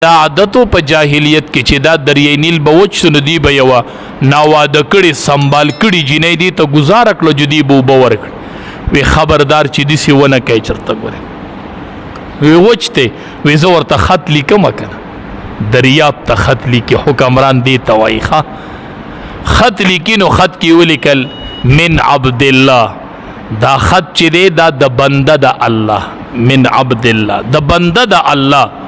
دا عادتو په جاهلیت کې چې دا دریای نیل به وچ سو نو دی به یوه ناواده کړې سنبال کړي جینۍ دې ته ګزاره کړه چې دوی به اوبه ورکړي وی خبردار چې داسې ونه کوي چېرته ګورې وی وچ دی وی زه ورته خط لیکمه که نه دریاب ته خط لیکي حکمران دې ته وایي ښه خط لیکي نو خط کې ولیکل من عبدالله دا خط چې دی دا د بنده د الله من عبدالله د بنده د الله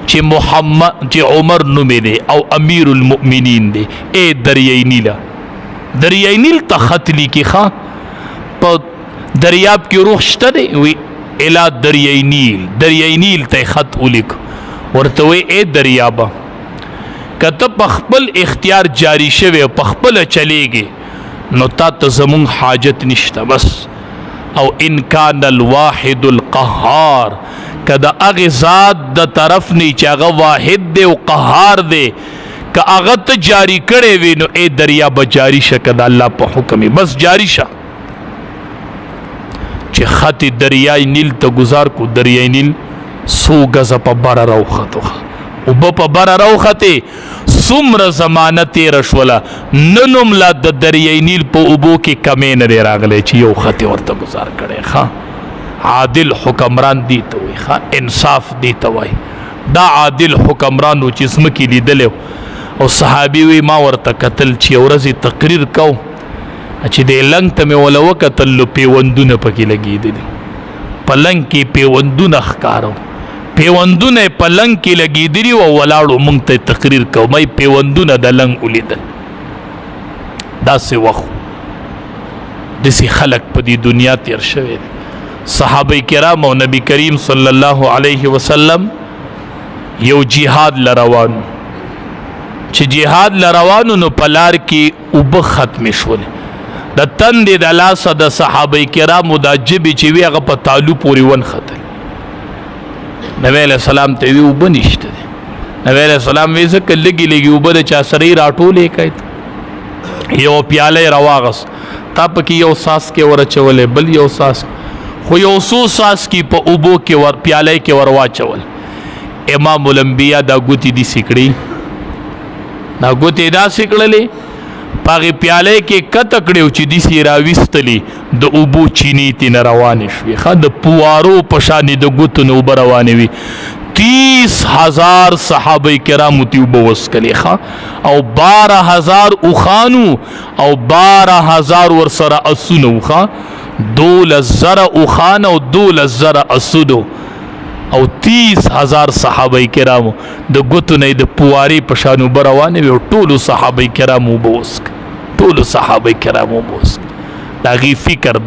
چې محمد چې عمر نومې دی او امیر المؤمنین دی اے دریای نیله دریای نیل ته خط لیکي ښه په دریاب کې روح شته دی وی الی دریای نیل ته خط ولیکو ورته وی اے دریابه که ته په خپل اختیار جاری شوی په خپله چلیږي نو تا ته زمونږ حاجت نشته بس او ان کان الواحد القهار که د هغې ذات د طرف نه چې هغه واحد دی او قهار دی که هغه ته جاری کړی وي نو ای دریابه جاری شه که د الله په حکم بس جاری شه چې خط دریای نیل ته گزار کو دریای نیل سو گزه په بره راوختو اوبه په بره راوختې څومره زمانه تېره شوله نن هم لا د دریای نیل په اوبو کې کمی نه دی راغلی چې یو خط ورته گزار کړی ښه عادل حکمران دی ته وایي ښه انصاف دی ته وایي دا عادل حکمران و چې ځمکې لیدلی او صحابي وی ما ورته کتل چې یو ورځې تقریر کوم چې دی لنګ ته مې وله وکتل نو پیوندونه پکې لګېدلي په لنګ کې پیوندونه ښکاره پیوندونه په لنګ کې لګېدلي او ولاړو موږ ته تقریر کوو مې پیوندونه د لنګ ولیدل داسې وخت داسې خلک په دې دنیا تېر شوی دی صحابه کرام او نبی کریم صلی الله علیه وسلم یو جهاد لروانو چې جهاد لروانو نو په لار کې اوبه ختمې شولې د تندې د لاسه د صحابه کرامو دا جبې چې وي هغه په تالو پورې ونختل نبی علیه السلام ته وی اوبه نشته دی نبی علیه السلام وی ځکه لږې لږې اوبه د چا سره یې راټولې کړې یو پیاله یې راواغست تا پکې یو څاڅکی ور اچولی بل یو څاڅکی خو یو څو څاڅکي په اوبو کې پیاله کې ور واچول امام الانبیا دا ګوتې داسې کړې دا ګوتې داسې کړلې په هغې پیالې کې کته کړې چې داسې یې راویستلې د اوبو چینې ترېنه روانې شوې ښه د پوارو په شانې د ګوتو نه اوبه روانې وي 30,000 صحابه کرامو ته اوبه وڅښلې ښه او 12,000 اوښانو او 12,000 ورسره اسونه وو ښه 12,000 اوښان او 12,000 اسودو او 30,000 صحابه کرامو د ګوتو نه د پوارې په شان اوبه روانې وي او ټولو صحابه کرامو اوبه وڅښه ټولو صحابه کرامو اوبه وڅښه د هغې فکر